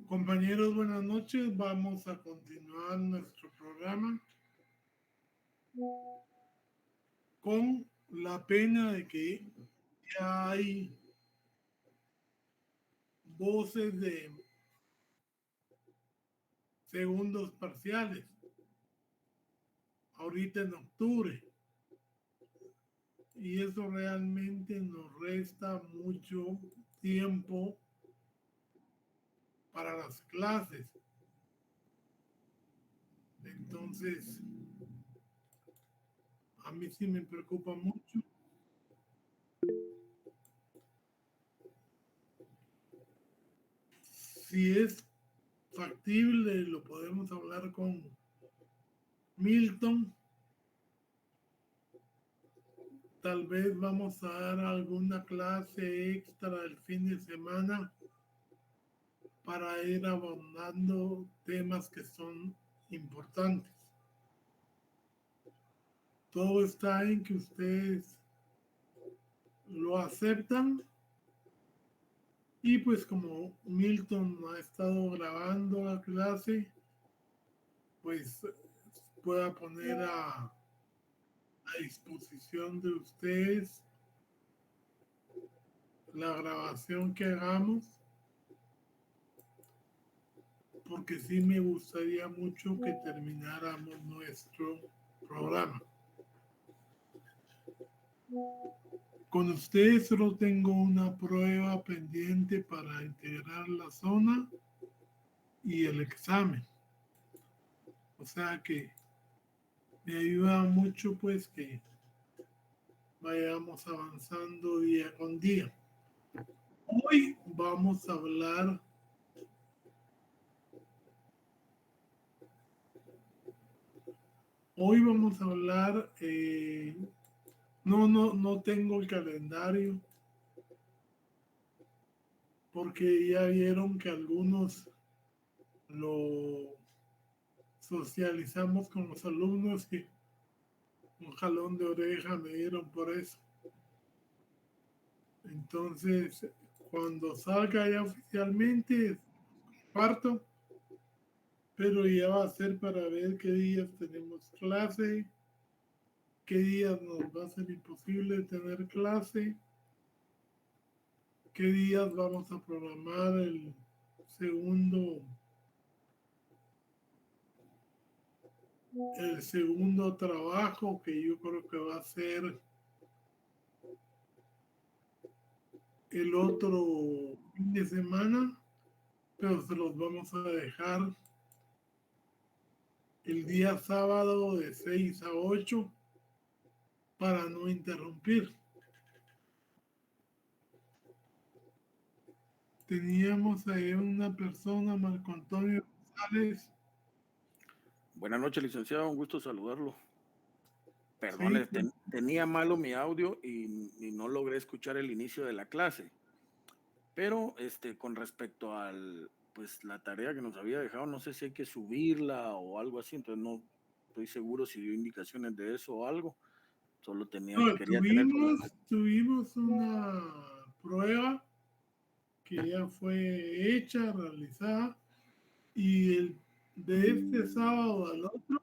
Compañeros, buenas noches. Vamos a continuar nuestro programa con la pena de que ya hay voces de segundos parciales, ahorita en octubre, y eso realmente nos resta mucho tiempo para las clases. Entonces, a mí sí me preocupa mucho. Si es factible, lo podemos hablar con Milton. Tal vez vamos a dar alguna clase extra el fin de semana para ir abordando temas que son importantes. Todo está en que ustedes lo aceptan, y pues como Milton ha estado grabando la clase, pues pueda poner a disposición de ustedes la grabación que hagamos, porque sí me gustaría mucho que termináramos nuestro programa. Con ustedes solo tengo una prueba pendiente para integrar la zona y el examen. O sea que me ayuda mucho pues que vayamos avanzando día con día. Hoy vamos a hablar no tengo el calendario, porque ya vieron que algunos lo socializamos con los alumnos y un jalón de oreja me dieron por eso. Entonces, cuando salga ya oficialmente, parto, pero ya va a ser para ver qué días tenemos clase, qué días nos va a ser imposible tener clase, qué días vamos a programar el segundo trabajo, que yo creo que va a ser el otro fin de semana, pero se los vamos a dejar el día sábado de 6 a 8 para no interrumpir. Teníamos ahí una persona, Marco Antonio González. Buenas noches, licenciado, un gusto saludarlo. Perdón, Sí, tenía malo mi audio y no logré escuchar el inicio de la clase. Pero con respecto al pues la tarea que nos había dejado, no sé si hay que subirla o algo así, entonces no estoy seguro si dio indicaciones de eso o algo. Solo quería tener como... tuvimos una prueba que ya fue hecha, realizada, y de este sábado al otro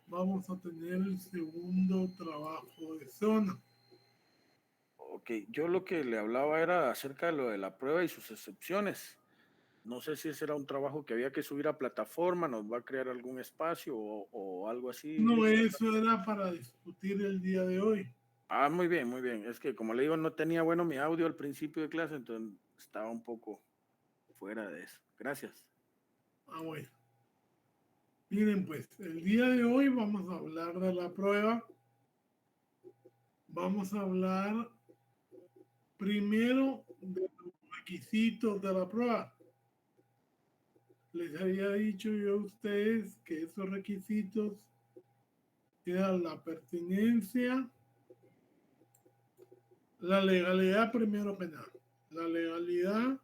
vamos a tener el segundo trabajo de zona. Ok, yo lo que le hablaba era acerca de lo de la prueba y sus excepciones. No sé si ese era un trabajo que había que subir a plataforma, nos va a crear algún espacio o algo así No, extra. eso era para discutir el día de hoy. Ah, muy bien, muy bien. Es que como le digo, no tenía bueno mi audio al principio de clase, entonces estaba un poco fuera de eso. Gracias. Bueno. Miren, pues el día de hoy vamos a hablar de la prueba. Vamos a hablar primero de los requisitos de la prueba. Les había dicho yo a ustedes que esos requisitos eran la pertinencia, la legalidad primero penal, la legalidad,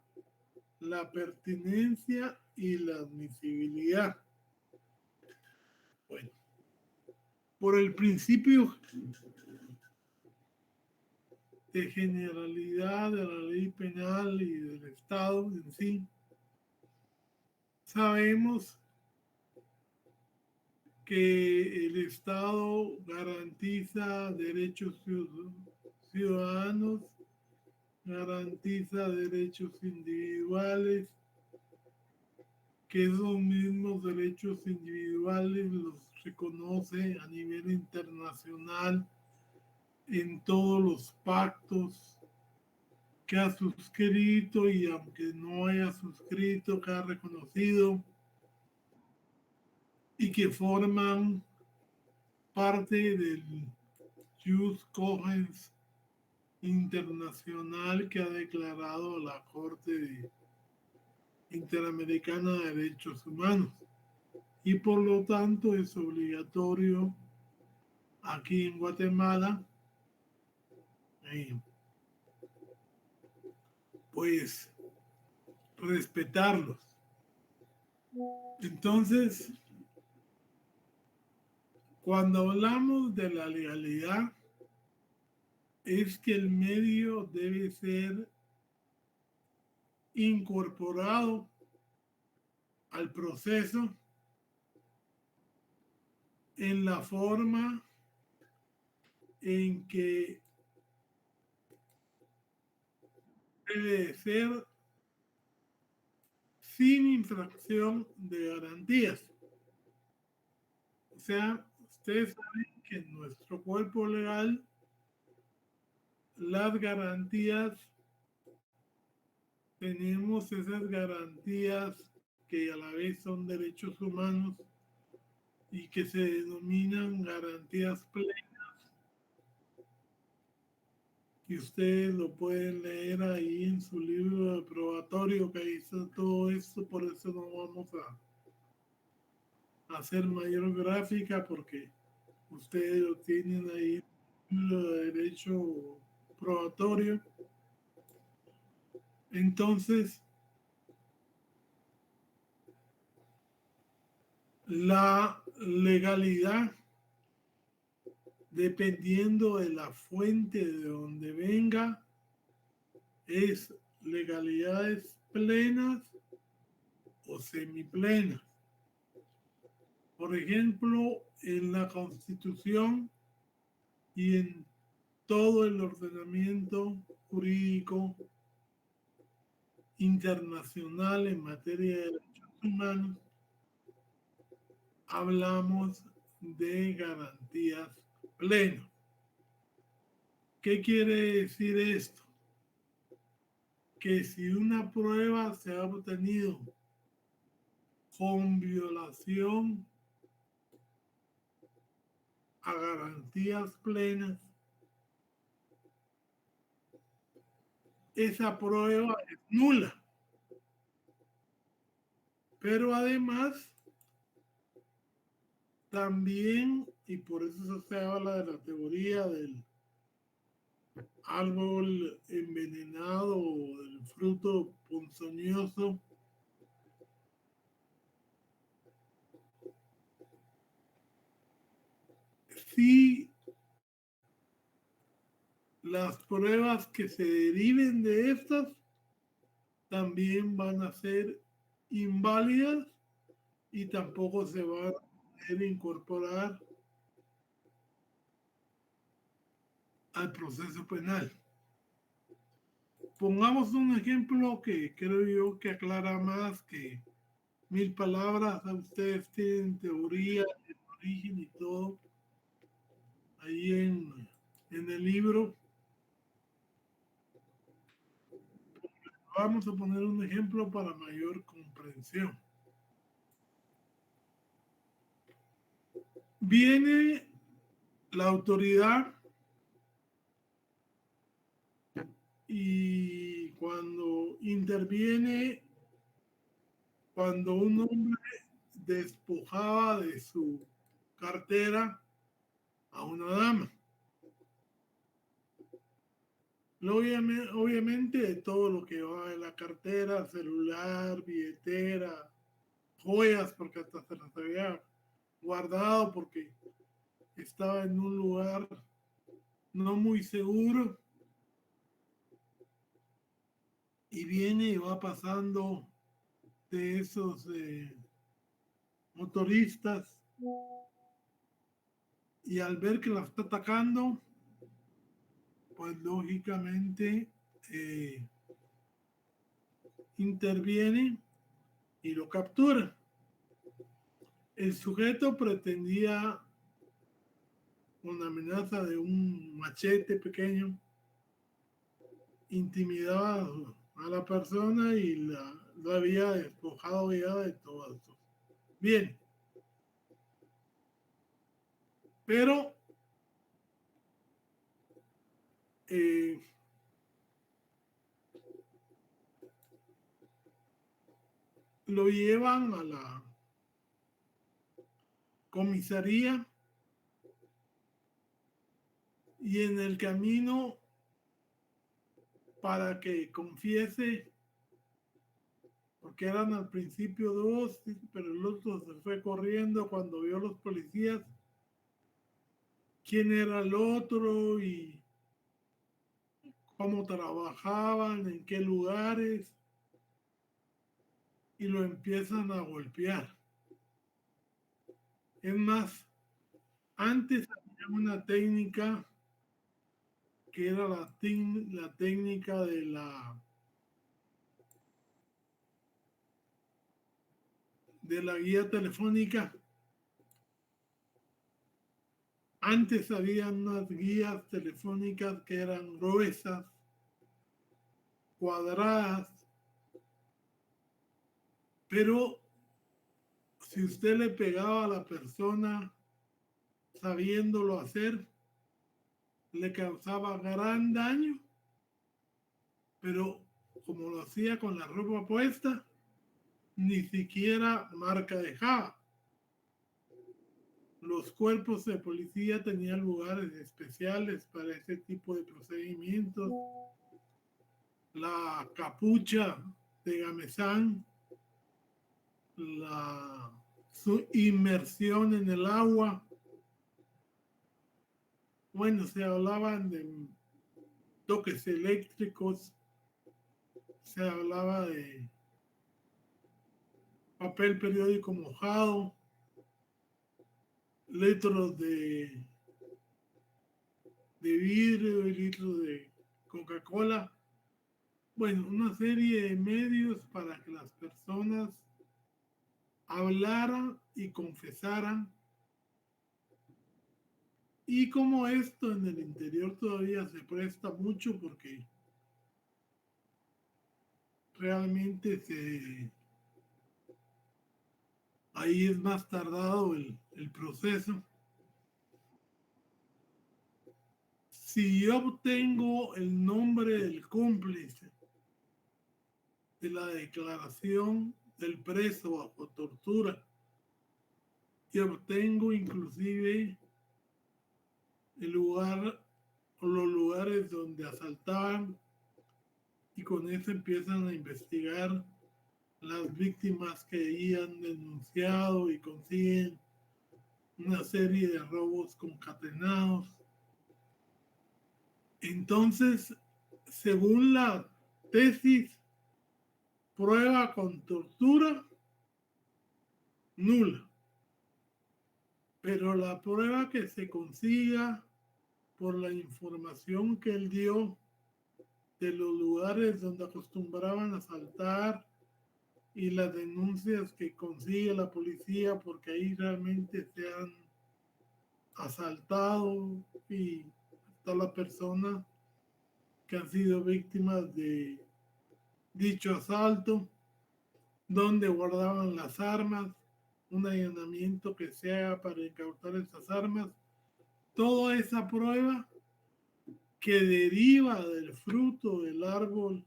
la pertinencia y la admisibilidad. Bueno, por el principio de generalidad de la ley penal y del Estado en sí, Sabemos que el Estado garantiza derechos ciudadanos, garantiza derechos individuales, que esos mismos derechos individuales los reconoce a nivel internacional en todos los pactos que ha suscrito, y aunque no haya suscrito, que ha reconocido y que forman parte del Jus Cogens internacional que ha declarado la Corte Interamericana de Derechos Humanos, y por lo tanto es obligatorio aquí en Guatemala pues respetarlos. Entonces, cuando hablamos de la legalidad, es que el medio debe ser incorporado al proceso en la forma en que debe ser sin infracción de garantías. O sea, ustedes saben que en nuestro cuerpo legal las garantías, tenemos esas garantías que a la vez son derechos humanos y que se denominan garantías plenas, y ustedes lo pueden leer ahí en su libro de probatorio, que ahí está todo esto. Por eso no vamos a hacer mayor gráfica, porque ustedes lo tienen ahí en el libro de derecho probatorio. Entonces, la legalidad, dependiendo de la fuente de donde venga, es legalidades plenas o semiplenas. Por ejemplo, en la Constitución y en todo el ordenamiento jurídico internacional en materia de derechos humanos, hablamos de garantías plenas. ¿Qué quiere decir esto? Que si una prueba se ha obtenido con violación a garantías plenas, esa prueba es nula. Pero además, también, y por eso se habla de la teoría del árbol envenenado o del fruto ponzoñoso, si las pruebas que se deriven de estas también van a ser inválidas y tampoco se van a poder incorporar al proceso penal. Pongamos un ejemplo que creo yo que aclara más que 1000 palabras. Ustedes tienen teoría, el origen y todo ahí en el libro. Vamos a poner un ejemplo para mayor comprensión. Viene la autoridad y cuando interviene, cuando un hombre despojaba de su cartera a una dama. Obviamente de todo lo que va en la cartera, celular, billetera, joyas, porque hasta se las había guardado porque estaba en un lugar no muy seguro, y viene y va pasando de esos motoristas, y al ver que la está atacando, pues lógicamente interviene y lo captura. El sujeto pretendía, con la amenaza de un machete pequeño, intimidar a la persona y lo había despojado ya de todo esto. Bien, pero lo llevan a la comisaría y en el camino, para que confiese, porque eran al principio dos, pero el otro se fue corriendo cuando vio a los policías quién era el otro y cómo trabajaban, en qué lugares, y lo empiezan a golpear. Es más, antes había una técnica que era la técnica de la guía telefónica. Antes había unas guías telefónicas que eran gruesas, cuadradas, pero si usted le pegaba a la persona sabiéndolo hacer, le causaba gran daño, pero como lo hacía con la ropa puesta, ni siquiera marca dejaba. Los cuerpos de policía tenían lugares especiales para ese tipo de procedimientos. La capucha de Gamesán, su inmersión en el agua. Bueno, se hablaban de toques eléctricos, se hablaba de papel periódico mojado, litros de vidrio y litros de Coca-Cola. Bueno, una serie de medios para que las personas hablaran y confesaran. Y como esto en el interior todavía se presta mucho porque realmente ahí es más tardado el proceso. Si yo obtengo el nombre del cómplice de la declaración del preso bajo tortura y obtengo inclusive el lugar o los lugares donde asaltaban, y con eso empiezan a investigar las víctimas que habían denunciado y consiguen una serie de robos concatenados. Entonces, según la tesis, prueba con tortura nula, pero la prueba que se consiga por la información que él dio de los lugares donde acostumbraban a asaltar y las denuncias que consigue la policía porque ahí realmente se han asaltado y está la persona que han sido víctimas de dicho asalto, donde guardaban las armas, un allanamiento que se haga para incautar esas armas, toda esa prueba que deriva del fruto del árbol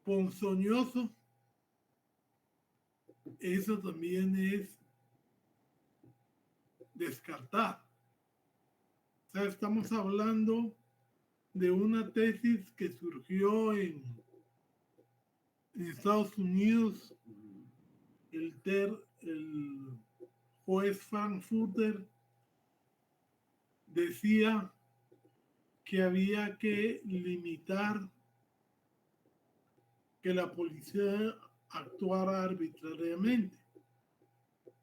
ponzoñoso, eso también es descartar. O sea, estamos hablando de una tesis que surgió en Estados Unidos. El juez Frankfurter decía que había que limitar que la policía actuara arbitrariamente.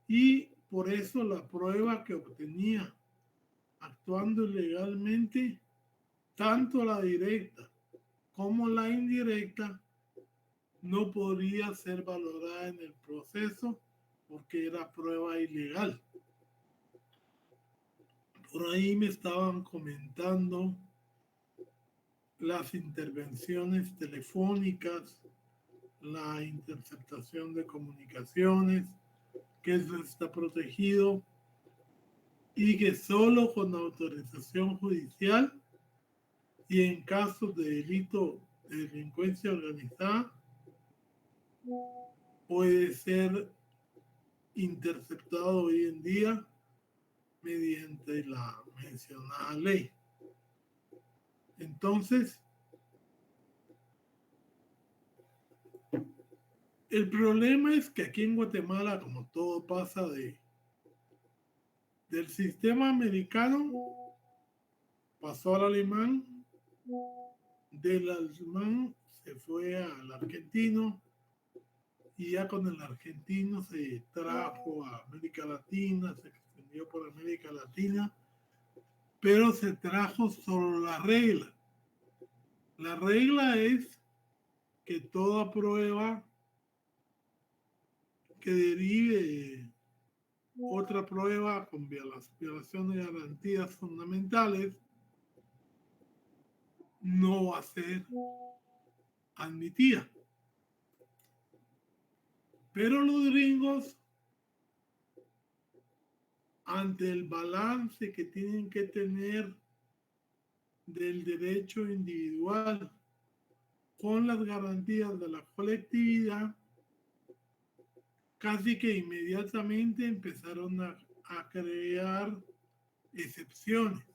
Y por eso la prueba que obtenía actuando ilegalmente, tanto la directa como la indirecta, no podría ser valorada en el proceso porque era prueba ilegal. Por ahí me estaban comentando las intervenciones telefónicas, la interceptación de comunicaciones, que eso está protegido y que solo con autorización judicial y en casos de delito de delincuencia organizada puede ser interceptado hoy en día mediante la mencionada ley. Entonces, el problema es que aquí en Guatemala, como todo pasa del sistema americano, pasó al alemán, del alemán se fue al argentino y ya con el argentino se trajo a América Latina, se extendió por América Latina, pero se trajo solo la regla. La regla es que toda prueba que derive de otra prueba con violación de garantías fundamentales no va a ser admitida. Pero los gringos, ante el balance que tienen que tener del derecho individual con las garantías de la colectividad, casi que inmediatamente empezaron a crear excepciones.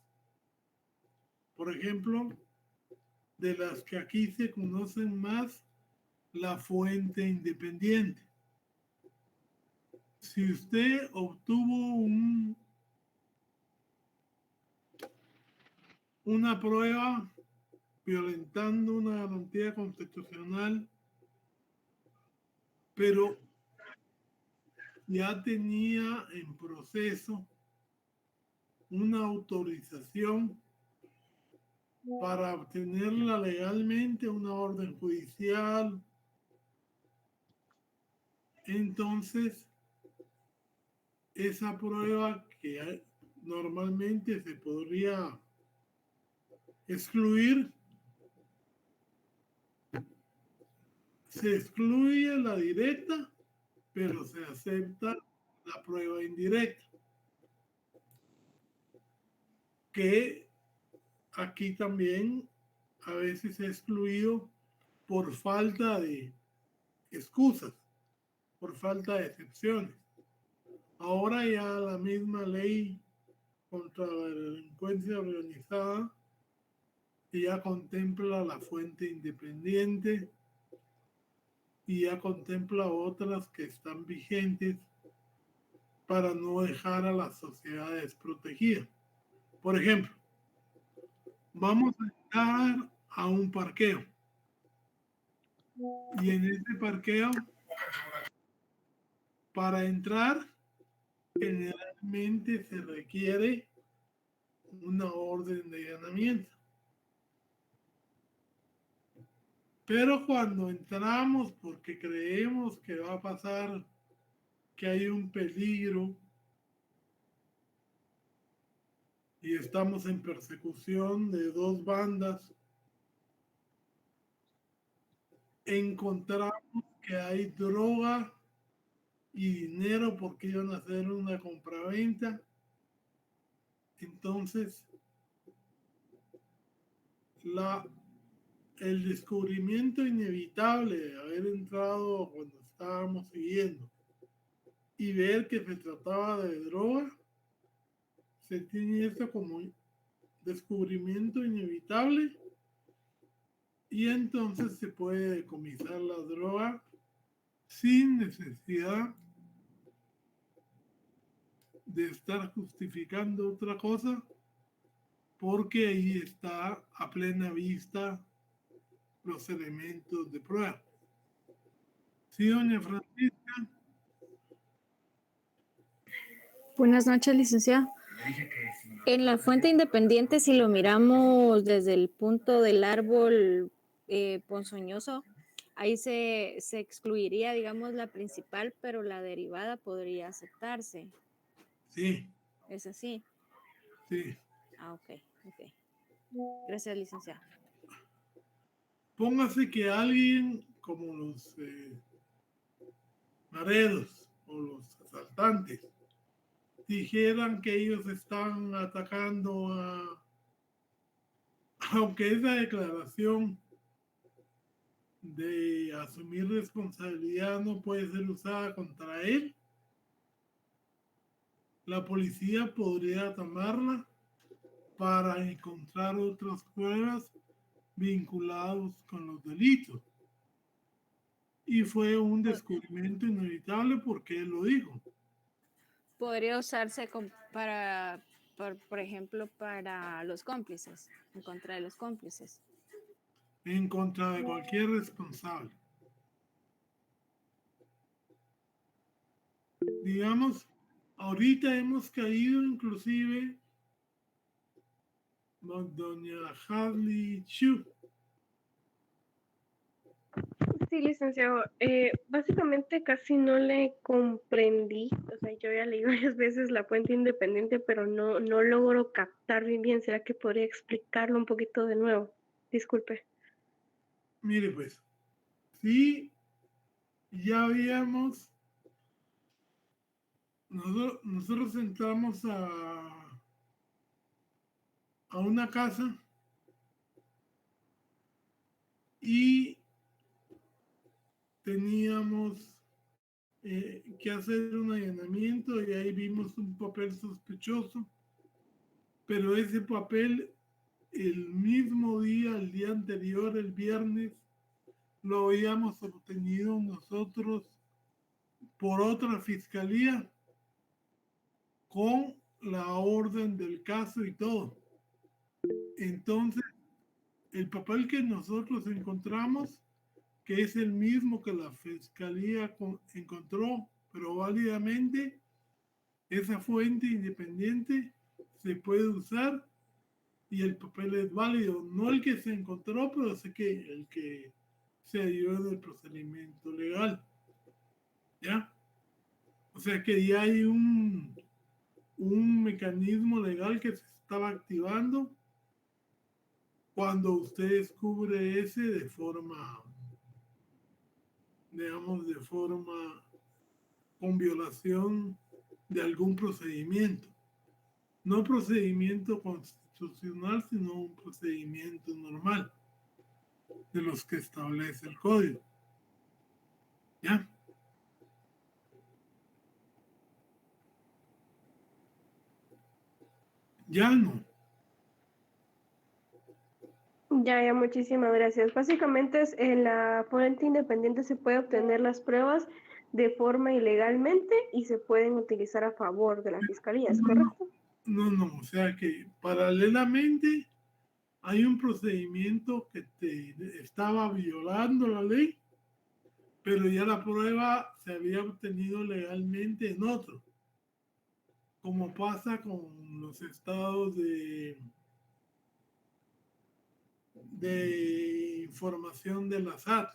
Por ejemplo, de las que aquí se conocen más, la fuente independiente. Si usted obtuvo una prueba violentando una garantía constitucional, pero ya tenía en proceso una autorización para obtenerla legalmente, una orden judicial, entonces esa prueba que normalmente se podría excluir, se excluye la directa, pero se acepta la prueba indirecta, que aquí también a veces es excluido por falta de excusas, por falta de excepciones. Ahora ya la misma ley contra la delincuencia organizada ya contempla la fuente independiente y ya contempla otras que están vigentes para no dejar a las sociedades protegidas. Por ejemplo, vamos a entrar a un parqueo y en ese parqueo, para entrar, generalmente se requiere una orden de allanamiento. Pero cuando entramos porque creemos que va a pasar, que hay un peligro y estamos en persecución de dos bandas, encontramos que hay droga y dinero porque iban a hacer una compraventa. Entonces, el descubrimiento inevitable de haber entrado cuando estábamos siguiendo y ver que se trataba de droga, se tiene esto como descubrimiento inevitable y entonces se puede decomisar la droga sin necesidad de estar justificando otra cosa, porque ahí está a plena vista los elementos de prueba. Sí, doña Francisca. Buenas noches, licenciado. En la fuente independiente, si lo miramos desde el punto del árbol ponzoñoso, ahí se excluiría, digamos, la principal, pero la derivada podría aceptarse. Sí. ¿Es así? Sí. Ok. Gracias, licenciado. Póngase que alguien como los mareros o los asaltantes dijeran que ellos están atacando aunque esa declaración de asumir responsabilidad no puede ser usada contra él, la policía podría tomarla para encontrar otras pruebas vinculadas con los delitos. Y fue un descubrimiento inevitable porque él lo dijo. Podría usarse por ejemplo, para los cómplices, en contra de los cómplices. En contra de cualquier responsable. Digamos, ahorita hemos caído inclusive doña Hadley Chu. Sí, licenciado. Básicamente casi no le comprendí. O sea, yo ya leí varias veces La Fuente Independiente, pero no logro captar bien. ¿Será que podría explicarlo un poquito de nuevo? Disculpe. Mire, pues, sí, ya habíamos, nosotros entramos a una casa y teníamos que hacer un allanamiento y ahí vimos un papel sospechoso, pero ese papel el mismo día, el día anterior, el viernes, lo habíamos obtenido nosotros por otra fiscalía con la orden del caso y todo. Entonces, el papel que nosotros encontramos, que es el mismo que la fiscalía encontró, pero válidamente, esa fuente independiente se puede usar y el papel es válido. No el que se encontró, pero sé que el que se dio en el procedimiento legal. ¿Ya? O sea que ya hay un mecanismo legal que se estaba activando cuando usted descubre ese de forma, digamos, de forma con violación de algún procedimiento. No procedimiento constitucional, sino un procedimiento normal de los que establece el código. ¿Ya? Ya no. Ya, muchísimas gracias. Básicamente en la fuente independiente se puede obtener las pruebas de forma ilegalmente y se pueden utilizar a favor de la fiscalía, ¿es correcto? No, o sea que paralelamente hay un procedimiento que te estaba violando la ley, pero ya la prueba se había obtenido legalmente en otro, como pasa con los estados de información del SAT.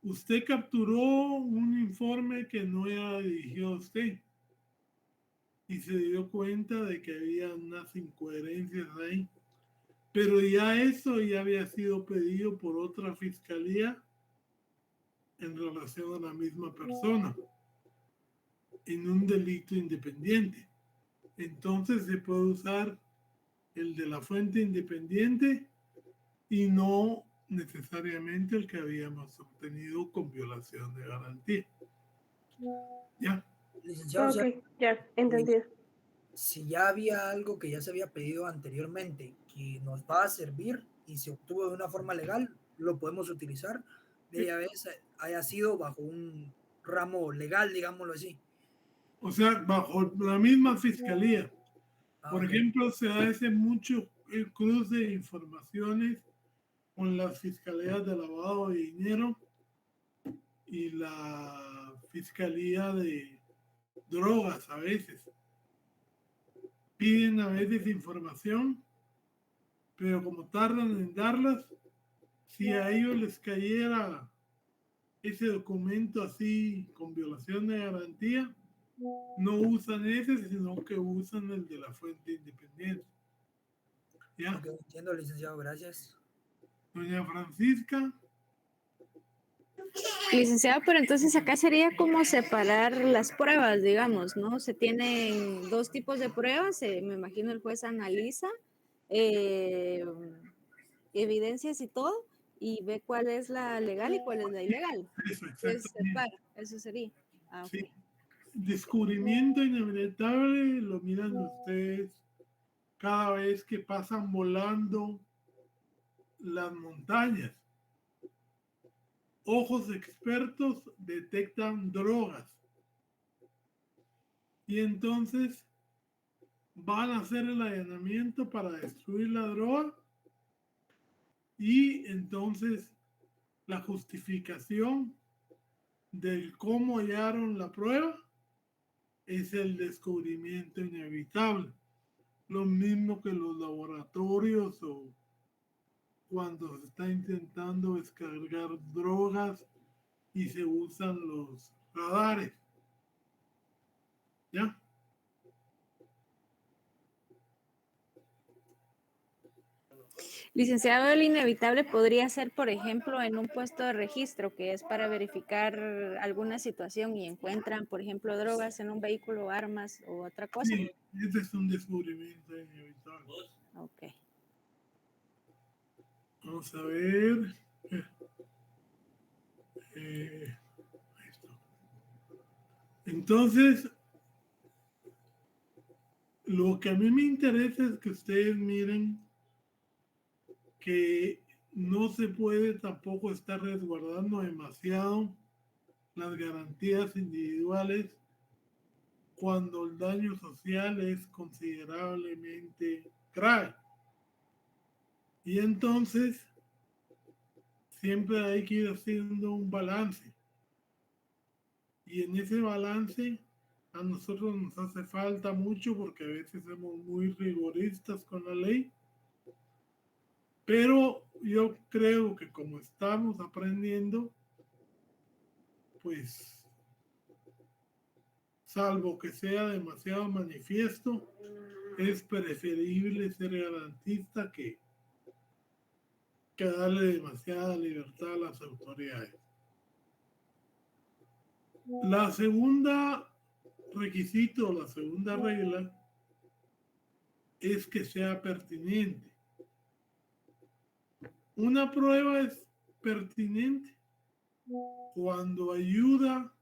Usted capturó un informe que no era dirigido a usted y se dio cuenta de que había unas incoherencias ahí. Pero ya eso ya había sido pedido por otra fiscalía en relación a la misma persona, en un delito independiente. Entonces se puede usar el de la fuente independiente y no necesariamente el que habíamos obtenido con violación de garantía. ¿Ya? Licenciado, Ok, ya, entendido. si ya había algo que ya se había pedido anteriormente que nos va a servir y se obtuvo de una forma legal, lo podemos utilizar, bella vez haya sido bajo un ramo legal, digámoslo así. O sea, bajo la misma fiscalía. Por Ok. ejemplo, se hace mucho el cruce de informaciones con las fiscalías de lavado de dinero y la Fiscalía de Drogas a veces. Piden a veces información, pero como tardan en darlas, si a ellos les cayera ese documento así con violación de garantía, no usan ese, sino que usan el de la fuente independiente. ¿Ya? Ok, entiendo, licenciado, gracias. Doña Francisca. Licenciado, pero entonces acá sería como separar las pruebas, digamos, ¿no? Se tienen dos tipos de pruebas, me imagino el juez analiza eh, evidencias y todo, y ve cuál es la legal y cuál es la ilegal. Eso, Pues exactamente. separa, eso sería. Ah, ok. Sí. Descubrimiento inevitable lo miran ustedes cada vez que pasan volando las montañas. Ojos expertos detectan drogas y entonces van a hacer el allanamiento para destruir la droga y entonces la justificación del cómo hallaron la prueba es el descubrimiento inevitable. Lo mismo que los laboratorios o cuando se está intentando descargar drogas y se usan los radares. ¿Ya? Licenciado, el inevitable podría ser, por ejemplo, en un puesto de registro que es para verificar alguna situación y encuentran, por ejemplo, drogas en un vehículo, armas o otra cosa. Sí, ese es un descubrimiento inevitable. Ok. Vamos a ver. Esto. Entonces, lo que a mí me interesa es que ustedes miren que no se puede tampoco estar resguardando demasiado las garantías individuales cuando el daño social es considerablemente grave. Y entonces siempre hay que ir haciendo un balance. Y en ese balance a nosotros nos hace falta mucho porque a veces somos muy rigoristas con la ley. Pero yo creo que como estamos aprendiendo, pues salvo que sea demasiado manifiesto, es preferible ser garantista que darle demasiada libertad a las autoridades. La segunda requisito, la segunda regla, es que sea pertinente. Una prueba es pertinente cuando ayuda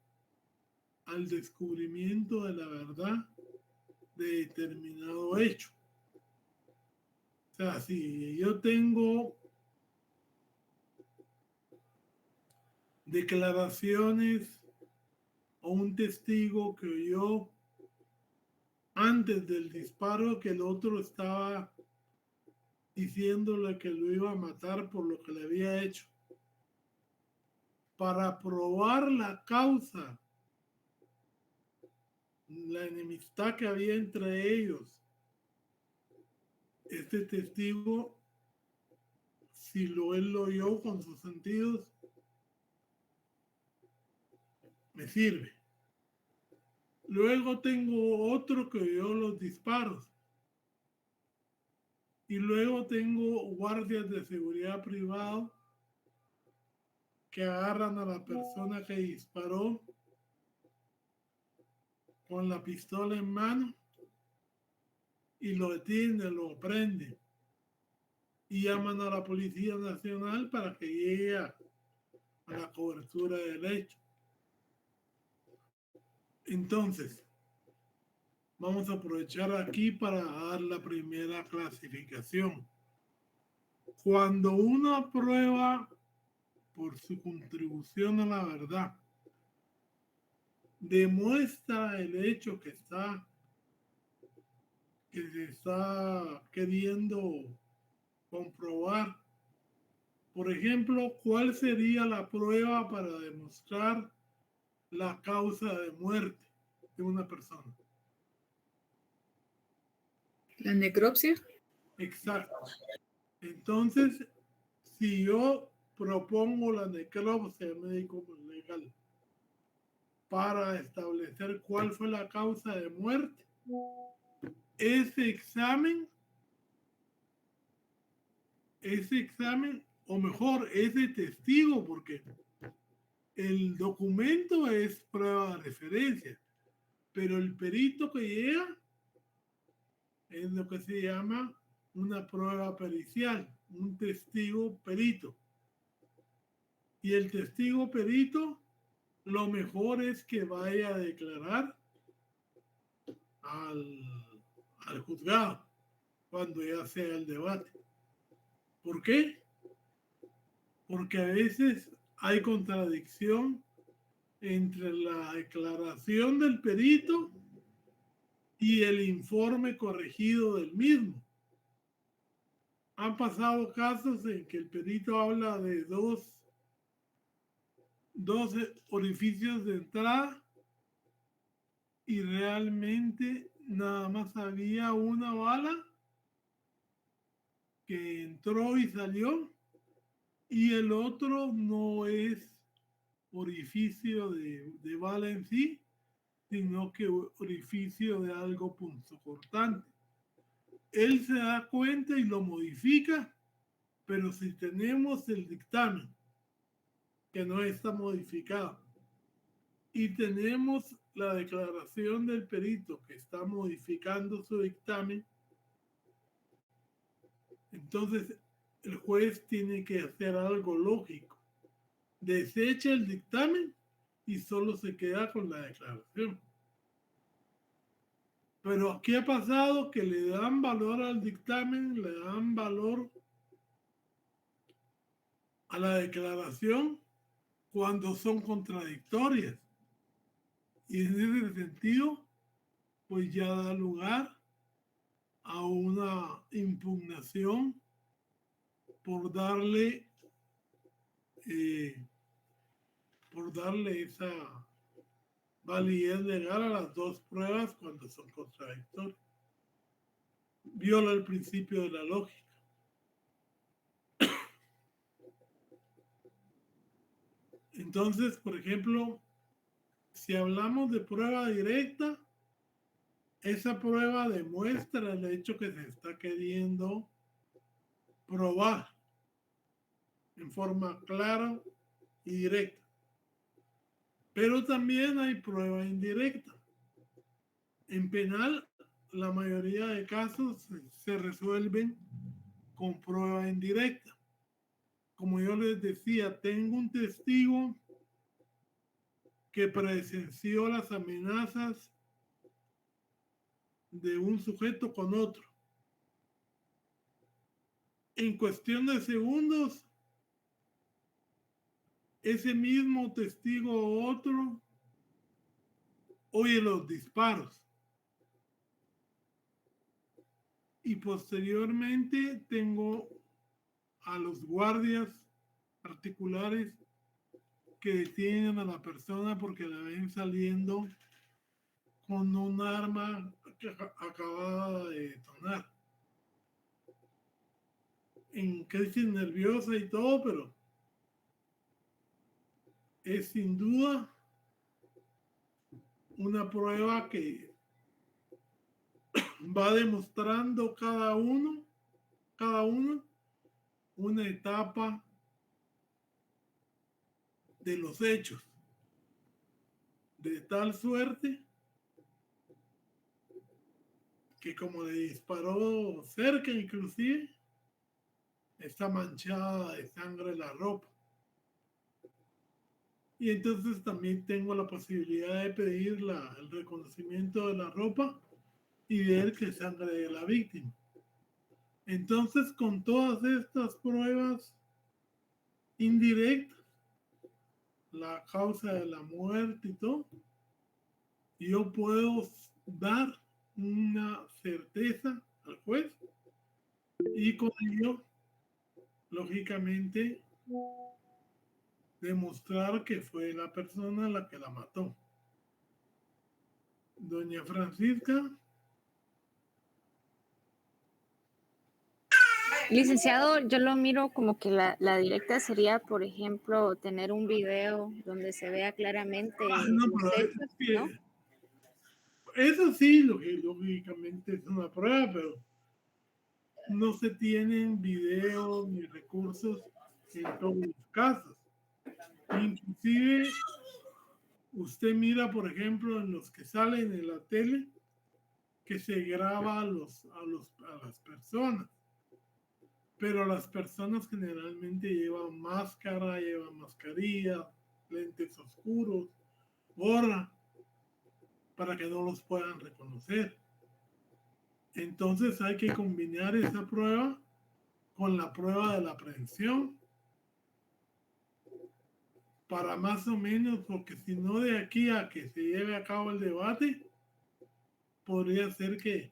al descubrimiento de la verdad de determinado hecho. O sea, si yo tengo declaraciones o un testigo que oyó antes del disparo que el otro estaba diciéndole que lo iba a matar por lo que le había hecho, para probar la causa, la enemistad que había entre ellos, este testigo, si él lo oyó con sus sentidos, me sirve. Luego tengo otro que oyó los disparos. Y luego tengo guardias de seguridad privado que agarran a la persona que disparó con la pistola en mano y lo detienen, lo prenden y llaman a la Policía Nacional para que llegue a la cobertura del hecho. Entonces, vamos a aprovechar aquí para dar la primera clasificación. Cuando una prueba por su contribución a la verdad demuestra el hecho que se está queriendo comprobar Por ejemplo, ¿cuál sería la prueba para demostrar la causa de muerte de una persona? La necropsia. Exacto. Entonces, si yo propongo la necropsia médico legal para establecer cuál fue la causa de muerte, ese examen, o mejor, ese testigo, porque el documento es prueba de referencia, pero el perito que llega es lo que se llama una prueba pericial, un testigo perito. Y el testigo perito, lo mejor es que vaya a declarar al juzgado cuando ya sea el debate. ¿Por qué? Porque a veces hay contradicción entre la declaración del perito y el informe corregido del mismo. Han pasado casos en que el perito habla de dos orificios de entrada y realmente nada más había una bala que entró y salió y el otro no es orificio de bala en sí, sino que orificio de algo punzocortante. Él se da cuenta y lo modifica, pero si tenemos el dictamen que no está modificado y tenemos la declaración del perito que está modificando su dictamen, entonces el juez tiene que hacer algo lógico. Desecha el dictamen y solo se queda con la declaración. Pero aquí ha pasado que le dan valor al dictamen, le dan valor a la declaración cuando son contradictorias. Y en ese sentido, pues ya da lugar a una impugnación por darle esa validez legal a las dos pruebas cuando son contradictorias. Viola el principio de la lógica. Entonces, por ejemplo, si hablamos de prueba directa, esa prueba demuestra el hecho que se está queriendo probar en forma clara y directa. Pero también hay prueba indirecta. En penal, la mayoría de casos se resuelven con prueba indirecta. Como yo les decía, tengo un testigo que presenció las amenazas de un sujeto con otro. En cuestión de segundos, ese mismo testigo o otro oye los disparos. Y posteriormente tengo a los guardias particulares que detienen a la persona porque la ven saliendo con un arma que acababa de detonar. En crisis nerviosa y todo, pero es sin duda una prueba que va demostrando cada uno una etapa de los hechos, de tal suerte que como le disparó cerca inclusive, está manchada de sangre la ropa. Y entonces también tengo la posibilidad de pedir el reconocimiento de la ropa y ver que es sangre de la víctima. Entonces, con todas estas pruebas indirectas, la causa de la muerte y todo, yo puedo dar una certeza al juez y con ello, lógicamente, demostrar que fue la persona la que la mató. Doña Francisca. Licenciado, yo lo miro como que la directa sería, por ejemplo, tener un video donde se vea claramente No, los pero hechos, ¿no? eso sí, lógicamente es una prueba, pero no se tienen videos ni recursos en todos los casos. Inclusive, usted mira, por ejemplo, en los que salen en la tele, que se graba a las personas. Pero las personas generalmente llevan máscara, llevan mascarilla, lentes oscuros, gorra, para que no los puedan reconocer. Entonces hay que combinar esa prueba con la prueba de la aprehensión para más o menos, porque si no de aquí a que se lleve a cabo el debate, podría ser que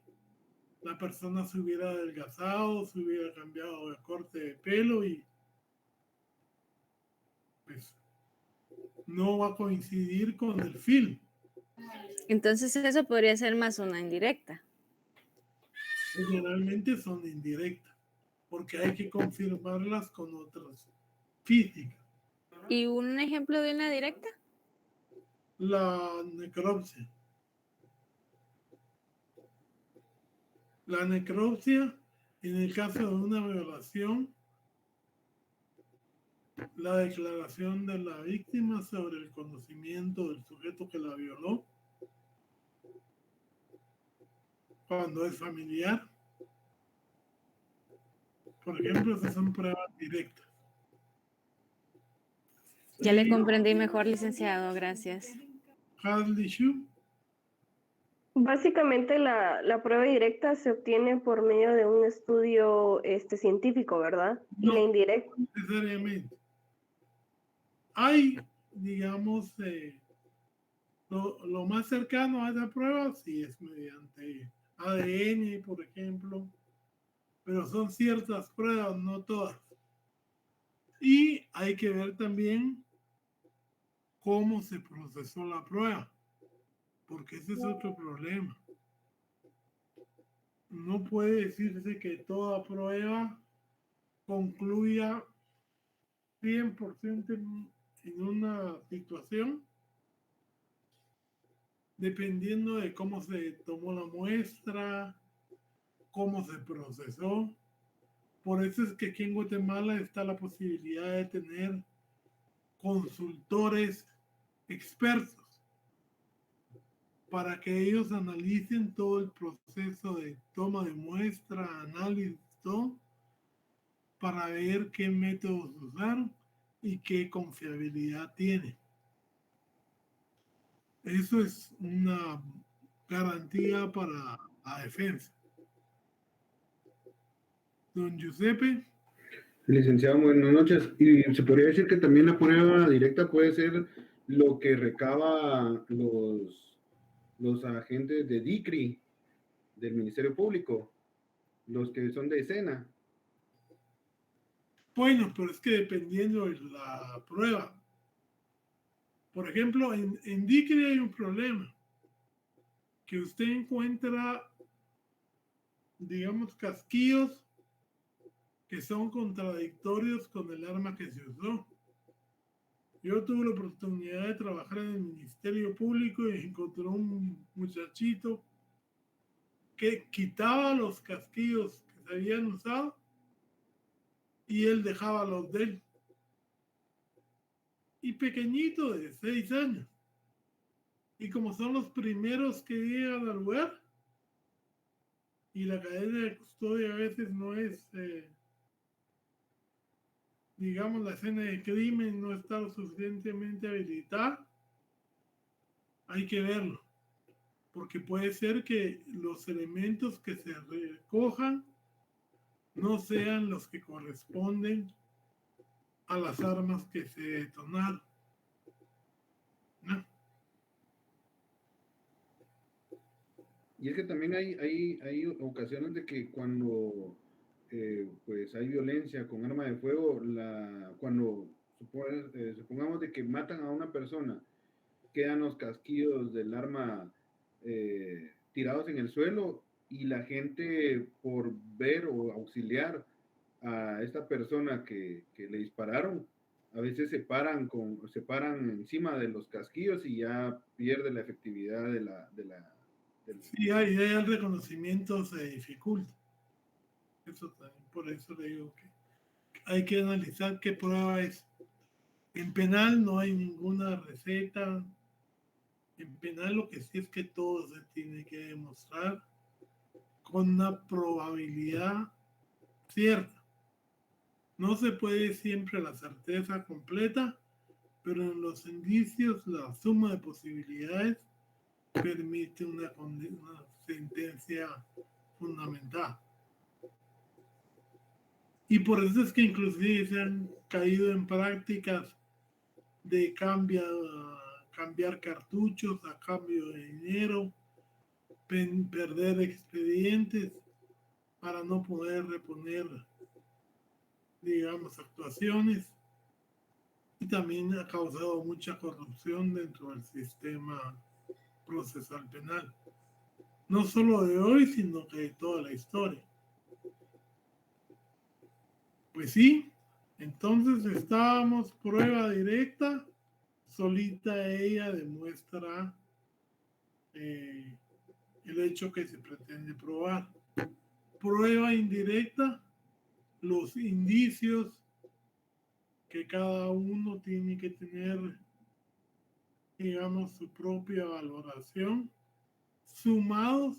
la persona se hubiera adelgazado, se hubiera cambiado de corte de pelo y pues no va a coincidir con el film. Entonces eso podría ser más una indirecta. Generalmente son indirectas, porque hay que confirmarlas con otras físicas. ¿Y un ejemplo de una directa? La necropsia. La necropsia, en el caso de una violación, la declaración de la víctima sobre el conocimiento del sujeto que la violó, cuando es familiar. Por ejemplo, esas son pruebas directas. Ya le comprendí mejor, licenciado, gracias. Hadley Shu. Básicamente la prueba directa se obtiene por medio de un estudio científico, ¿verdad? Y la No indirecta. necesariamente. Hay, digamos, lo más cercano a esa prueba sí es mediante ADN, por ejemplo, pero son ciertas pruebas, no todas. Y hay que ver también cómo se procesó la prueba, porque ese es otro problema. No puede decirse que toda prueba concluya 100% en una situación, dependiendo de cómo se tomó la muestra, cómo se procesó. Por eso es que aquí en Guatemala está la posibilidad de tener consultores expertos para que ellos analicen todo el proceso de toma de muestra, análisis, todo, para ver qué métodos usaron y qué confiabilidad tiene. Eso es una garantía para la defensa. Don Giuseppe. Licenciado, buenas noches. Y se podría decir que también la prueba directa puede ser lo que recaba los agentes de DICRI, del Ministerio Público, los que son de escena. Bueno, pero es que dependiendo de la prueba. Por ejemplo, en DICRI hay un problema. Que usted encuentra, digamos, casquillos que son contradictorios con el arma que se usó. Yo tuve la oportunidad de trabajar en el Ministerio Público y encontré un muchachito que quitaba los casquillos que se habían usado y él dejaba los de él. Y pequeñito, de 6 años. Y como son los primeros que llegan al lugar, y la cadena de custodia a veces no es, digamos, la escena de crimen no está lo suficientemente habilitada, hay que verlo. Porque puede ser que los elementos que se recojan no sean los que corresponden a las armas que se detonaron, ¿no? Y es que también hay ocasiones de que cuando pues hay violencia con arma de fuego, cuando supongamos de que matan a una persona, quedan los casquillos del arma tirados en el suelo y la gente por ver o auxiliar a esta persona que le dispararon, a veces se paran encima de los casquillos y ya pierde la efectividad Sí, ahí el reconocimiento se dificulta. Eso también, por eso le digo que hay que analizar qué prueba es. En penal no hay ninguna receta. En penal lo que sí es que todo se tiene que demostrar con una probabilidad cierta. No se puede siempre la certeza completa, pero en los indicios la suma de posibilidades permite una sentencia fundamental. Y por eso es que inclusive se han caído en prácticas de cambiar cartuchos a cambio de dinero, perder expedientes para no poder reponer, digamos, actuaciones. Y también ha causado mucha corrupción dentro del sistema procesal penal. No solo de hoy, sino que de toda la historia. Pues sí, entonces estábamos prueba directa, solita ella demuestra el hecho que se pretende probar. Prueba indirecta, los indicios que cada uno tiene que tener, digamos, su propia valoración, sumados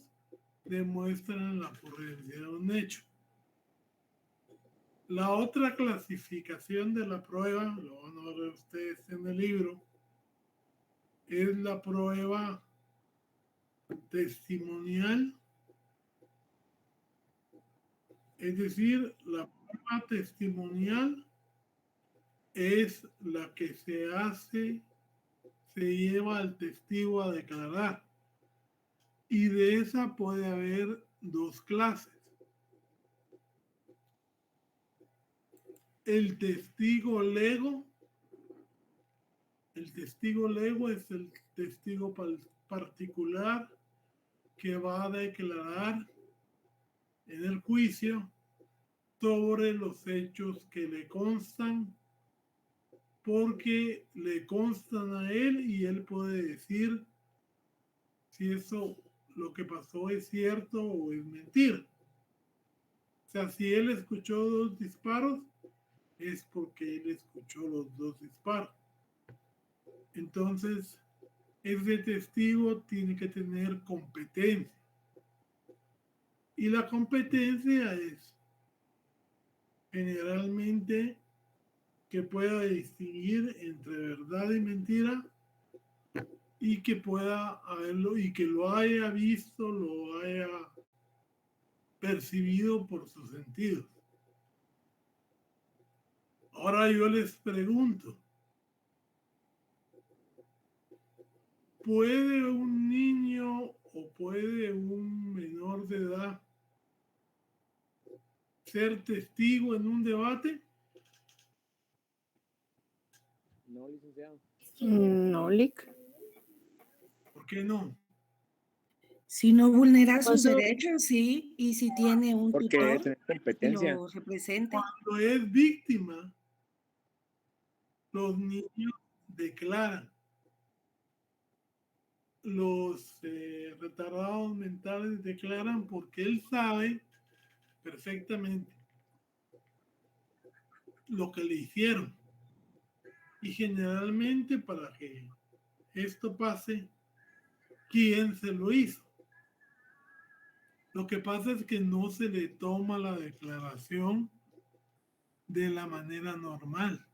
demuestran la ocurrencia de un hecho. La otra clasificación de la prueba, lo van a ver ustedes en el libro, es la prueba testimonial, es decir, la prueba testimonial es la que se lleva al testigo a declarar, y de esa puede haber dos clases. El testigo lego es el testigo particular que va a declarar en el juicio sobre los hechos que le constan, porque le constan a él y él puede decir si eso, lo que pasó es cierto o es mentira. O sea, si él escuchó 2 disparos, es porque él escuchó los 2 disparos. Entonces, ese testigo tiene que tener competencia. Y la competencia es generalmente que pueda distinguir entre verdad y mentira, y que pueda haberlo y que lo haya visto, lo haya percibido por sus sentidos. Ahora yo les pregunto, ¿puede un niño o puede un menor de edad ser testigo en un debate? No, licenciado. No, Lic. ¿Por qué no? Si no vulnera sus Pues, derechos, sí, y si tiene un Porque tutor tener que competencia. lo represente. Cuando es víctima, los niños declaran. Los retardados mentales declaran porque él sabe perfectamente lo que le hicieron. Y generalmente para que esto pase, ¿quién se lo hizo? Lo que pasa es que no se le toma la declaración de la manera normal,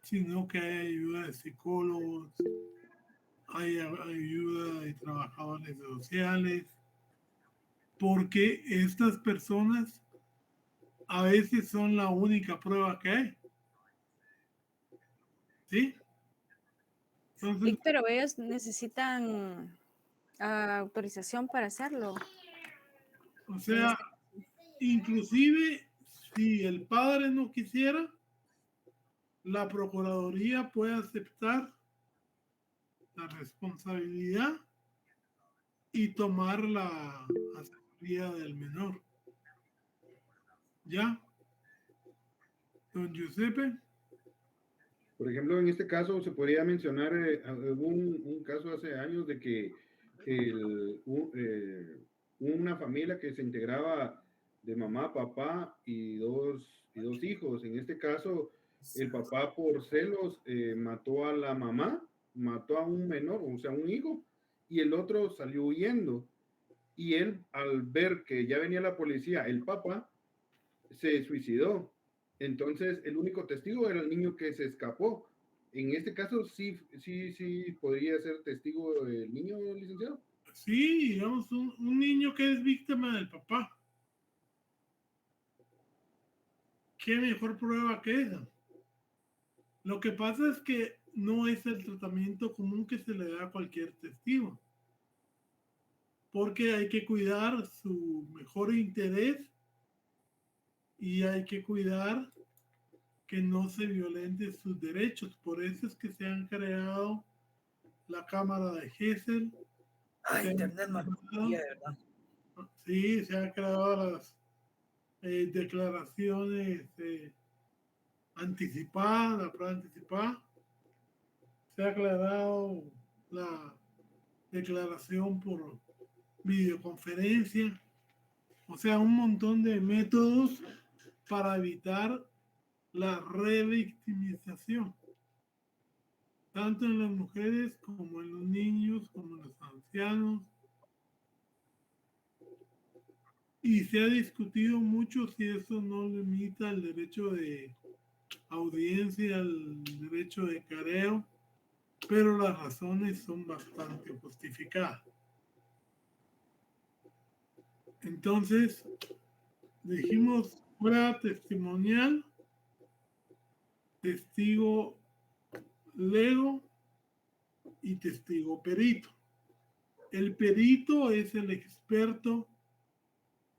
sino que hay ayuda de psicólogos, hay ayuda de trabajadores sociales, porque estas personas a veces son la única prueba que hay. ¿Sí? Entonces, Sí, pero ellos necesitan autorización para hacerlo. o sea, Inclusive, si el padre no quisiera, la Procuraduría puede aceptar la responsabilidad y tomar la asesoría del menor. ¿Ya? Don Giuseppe. Por ejemplo, en este caso se podría mencionar, hubo un caso hace años de que una familia que se integraba de mamá, papá y dos hijos. En este caso, el papá por celos mató a la mamá, mató a un menor, o sea, un hijo, y el otro salió huyendo. Y él, al ver que ya venía la policía, el papá se suicidó. Entonces, el único testigo era el niño que se escapó. En este caso, sí podría ser testigo el niño, licenciado. Sí, digamos, un niño que es víctima del papá. ¿Qué mejor prueba que esa? Lo que pasa es que no es el tratamiento común que se le da a cualquier testigo, porque hay que cuidar su mejor interés y hay que cuidar que no se violenten sus derechos. Por eso es que se han creado la Cámara de Gesell. Internet, de verdad. Sí, se han creado las declaraciones anticipadas, la prueba anticipada. Se ha aclarado la declaración por videoconferencia. O sea, un montón de métodos para evitar la revictimización, tanto en las mujeres como en los niños, como en los ancianos. Y se ha discutido mucho si eso no limita el derecho de audiencia, el derecho de careo, pero las razones son bastante justificadas. Entonces, dijimos prueba testimonial, testigo lego y testigo perito. El perito es el experto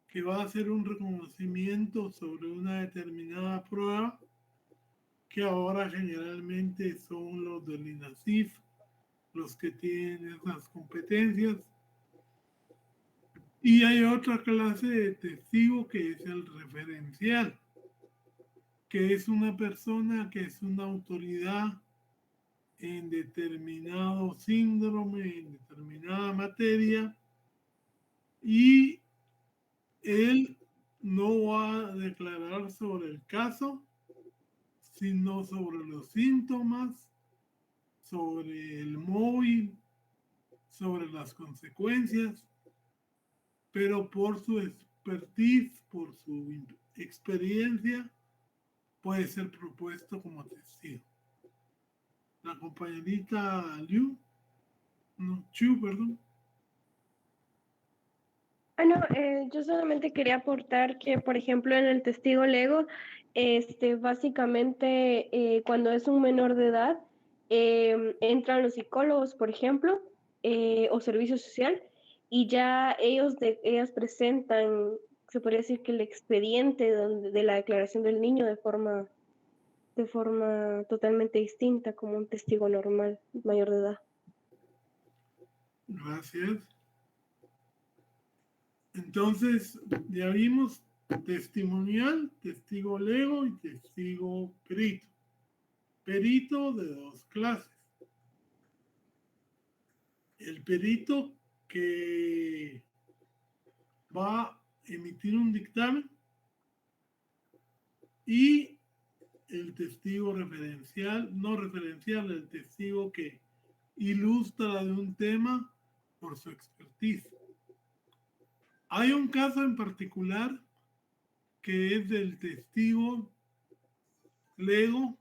que va a hacer un reconocimiento sobre una determinada prueba, que ahora generalmente son los del INASIF, los que tienen esas competencias. Y hay otra clase de testigo que es el referencial, que es una persona que es una autoridad en determinado síndrome, en determinada materia, y él no va a declarar sobre el caso, sino sobre los síntomas, sobre el móvil, sobre las consecuencias, pero por su expertise, por su experiencia, puede ser propuesto como testigo. La compañerita Chu, perdón. Bueno, yo solamente quería aportar que, por ejemplo, en el testigo lego, básicamente cuando es un menor de edad, entran los psicólogos, por ejemplo, o servicio social, y ya ellas presentan, se podría decir que el expediente de la declaración del niño de forma totalmente distinta, como un testigo normal, mayor de edad. Gracias. Entonces, ya vimos testimonial, testigo lego y testigo perito. Perito de dos clases. El perito que va a emitir un dictamen y el testigo referencial, no referencial, el testigo que ilustra de un tema por su expertise. Hay un caso en particular que es del testigo lego,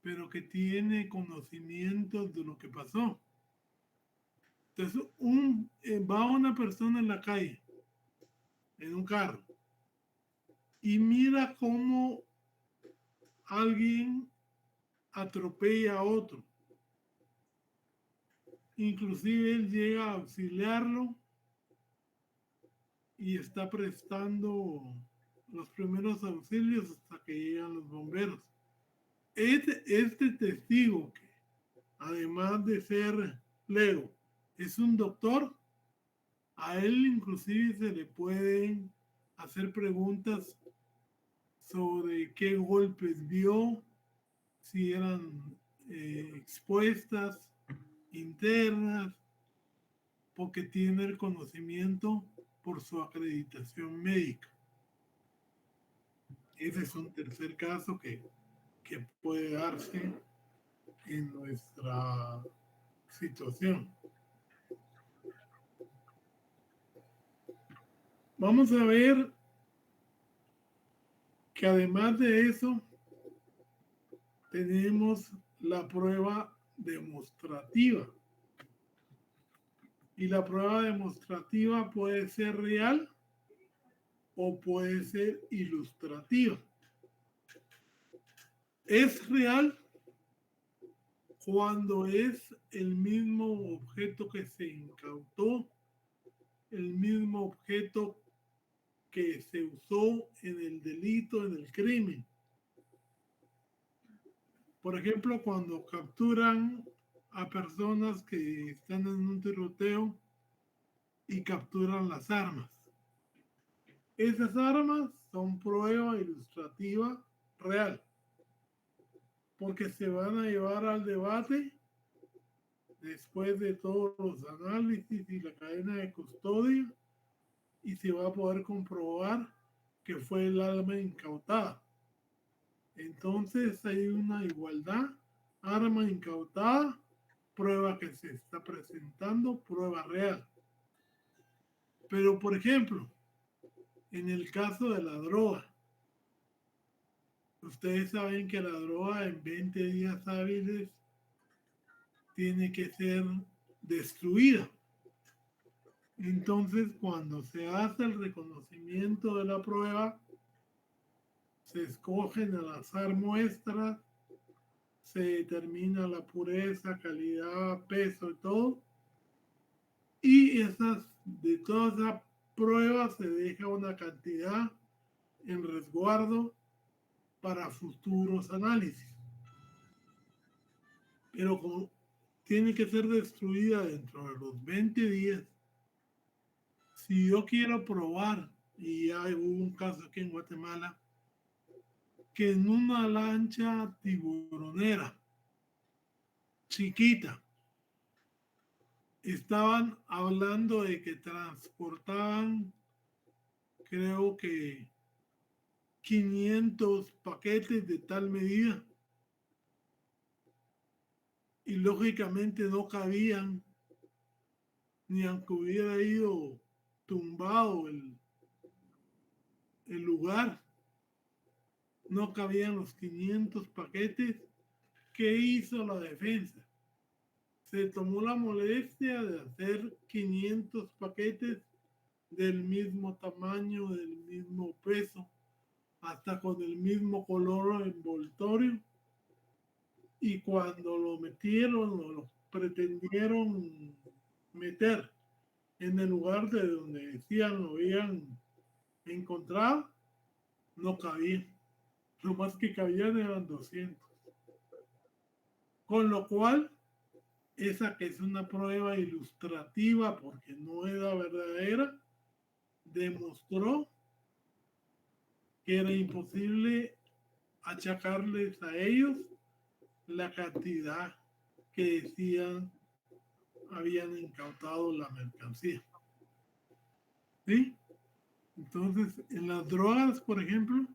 pero que tiene conocimientos de lo que pasó. Entonces, va una persona en la calle, en un carro, y mira cómo alguien atropella a otro. Inclusive él llega a auxiliarlo y está prestando los primeros auxilios hasta que llegan los bomberos. Este testigo, que además de ser lego, es un doctor, a él inclusive se le pueden hacer preguntas sobre qué golpes vio, si eran expuestas, internas, porque tiene el conocimiento por su acreditación médica. Ese es un tercer caso que puede darse en nuestra situación. Vamos a ver que además de eso tenemos la prueba demostrativa. Y la prueba demostrativa puede ser real o puede ser ilustrativa. Es real cuando es el mismo objeto que se incautó, el mismo objeto que se usó en el delito, en el crimen. Por ejemplo, cuando capturan a personas que están en un tiroteo y capturan las armas. Esas armas son prueba ilustrativa real, porque se van a llevar al debate después de todos los análisis y la cadena de custodia, y se va a poder comprobar que fue el arma incautada. Entonces hay una igualdad, arma incautada, prueba que se está presentando, prueba real. Pero, por ejemplo, en el caso de la droga, ustedes saben que la droga en 20 días hábiles tiene que ser destruida. Entonces, cuando se hace el reconocimiento de la prueba, se escogen al azar muestras, se determina la pureza, calidad, peso y todo. Y de todas esas pruebas se deja una cantidad en resguardo para futuros análisis. Pero como tiene que ser destruida dentro de los 20 días, si yo quiero probar, y hay un caso aquí en Guatemala, que en una lancha tiburonera chiquita estaban hablando de que transportaban, creo que 500 paquetes de tal medida, y lógicamente no cabían, ni aunque hubiera ido tumbado el lugar, no cabían los 500 paquetes. ¿Qué hizo la defensa? Se tomó la molestia de hacer 500 paquetes del mismo tamaño, del mismo peso, hasta con el mismo color envoltorio. Y cuando lo metieron o lo pretendieron meter en el lugar de donde decían lo habían encontrado, no cabía. Lo más que cabían eran 200. Con lo cual, esa que es una prueba ilustrativa porque no era verdadera, demostró que era imposible achacarles a ellos la cantidad que decían habían incautado la mercancía. ¿Sí? Entonces, en las drogas, por ejemplo,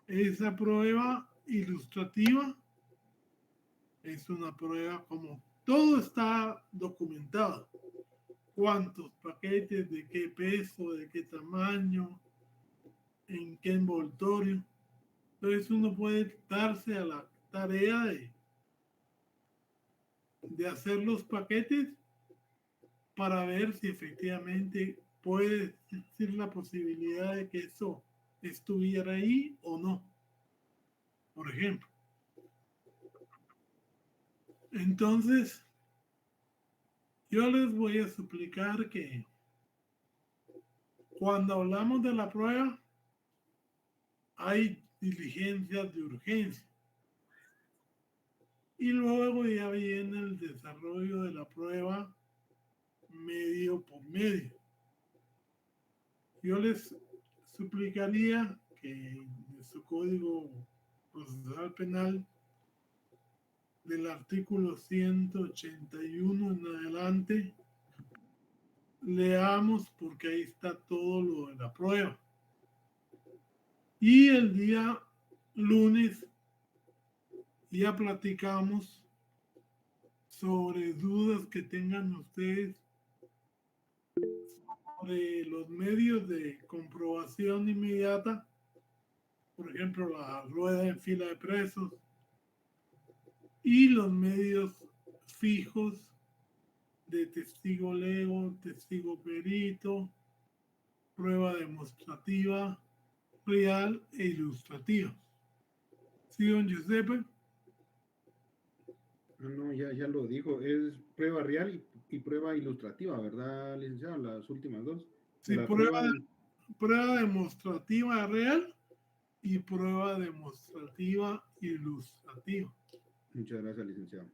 esa prueba ilustrativa es una prueba como todo está documentado. Cuántos paquetes, de qué peso, de qué tamaño, en qué envoltorio. Entonces uno puede darse a la tarea de hacer los paquetes para ver si efectivamente puede existir la posibilidad de que eso estuviera ahí o no. Por ejemplo. Entonces, yo les voy a suplicar que cuando hablamos de la prueba, hay diligencias de urgencia. Y luego ya viene el desarrollo de la prueba medio por medio. Yo les suplicaría que en su código procesal penal del artículo 181 en adelante leamos, porque ahí está todo lo de la prueba. Y el día lunes ya platicamos sobre dudas que tengan ustedes sobre los medios de comprobación inmediata, por ejemplo, la rueda en fila de presos, y los medios fijos de testigo lego, testigo perito, prueba demostrativa, real e ilustrativa. ¿Sí, don Giuseppe? No, ya lo dijo, es prueba real y prueba ilustrativa, ¿verdad, licenciado? Las últimas dos. Sí, La prueba demostrativa real y prueba demostrativa ilustrativa. Muchas gracias, licenciado.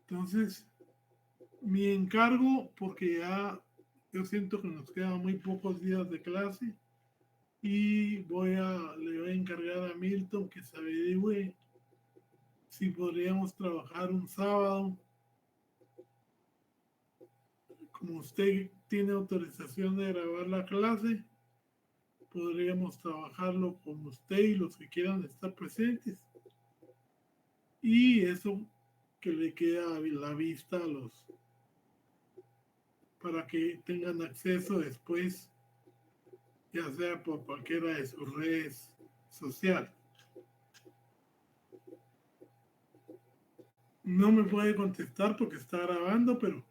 Entonces, mi encargo, porque ya yo siento que nos quedan muy pocos días de clase, y le voy a encargar a Milton que se averigüe si podríamos trabajar un sábado. Como usted tiene autorización de grabar la clase, podríamos trabajarlo con usted y los que quieran estar presentes. Y eso que le queda a la vista a los, para que tengan acceso después, ya sea por cualquiera de sus redes sociales. No me puede contestar porque está grabando, pero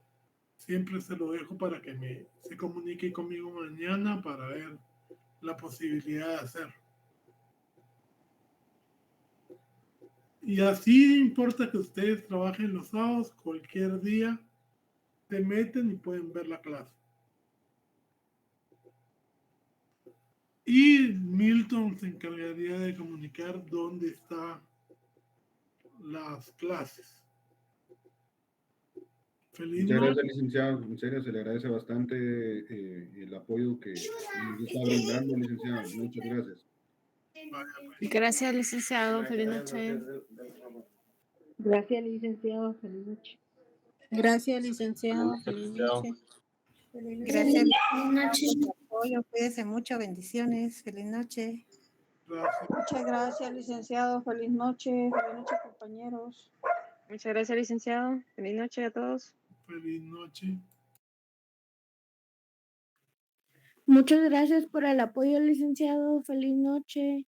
siempre se lo dejo para que se comunique conmigo mañana para ver la posibilidad de hacerlo. Y así importa que ustedes trabajen los sábados, cualquier día se meten y pueden ver la clase. Y Milton se encargaría de comunicar dónde están las clases. Feliz Muchas noche. gracias, licenciado. En serio, se le agradece bastante el apoyo que nos está brindando, licenciado. Muchas gracias. Gracias, licenciado. Feliz noche. Gracias, licenciado. Feliz noche. Gracias, licenciado. Feliz noche. Gracias por su apoyo. Cuídese mucho. Bendiciones. Feliz noche. Gracias. Muchas gracias, licenciado. Feliz noche, compañeros. Muchas gracias, licenciado. Feliz noche a todos. Feliz noche. Muchas gracias por el apoyo, licenciado. Feliz noche.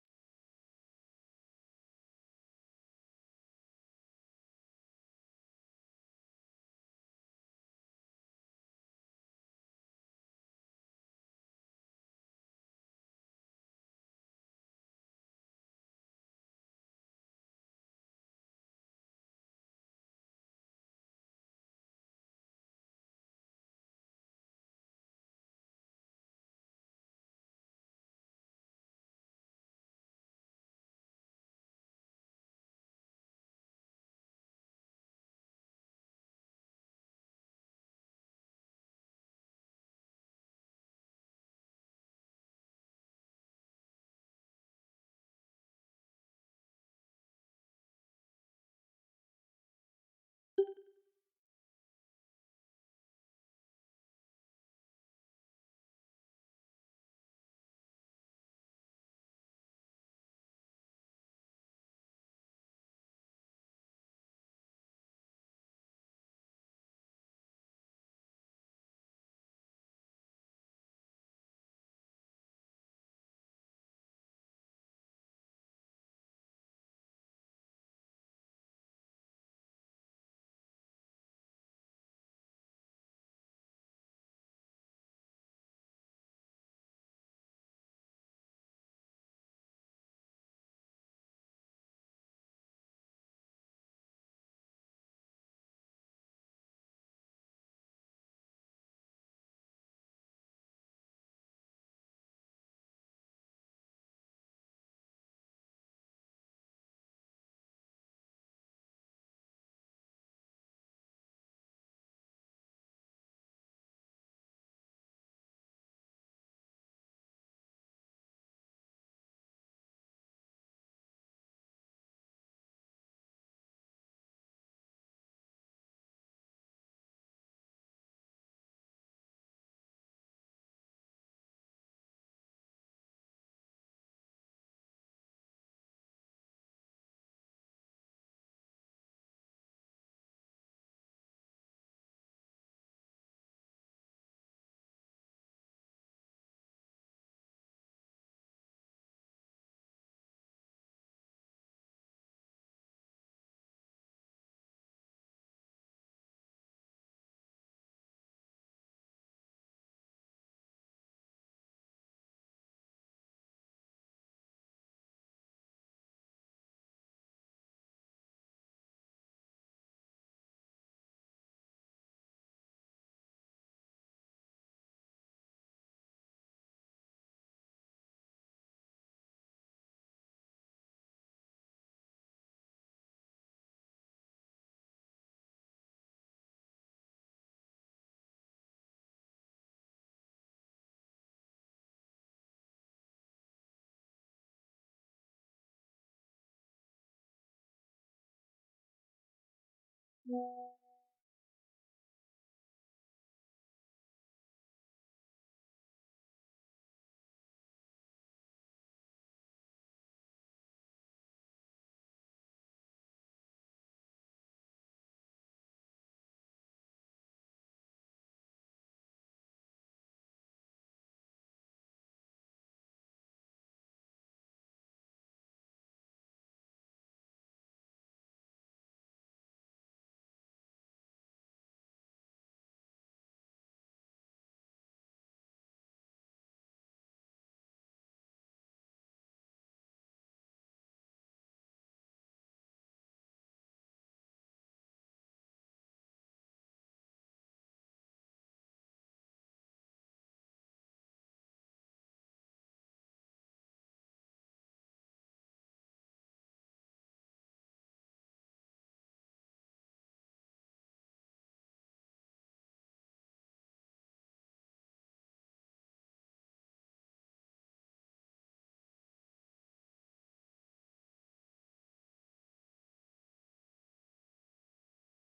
noches.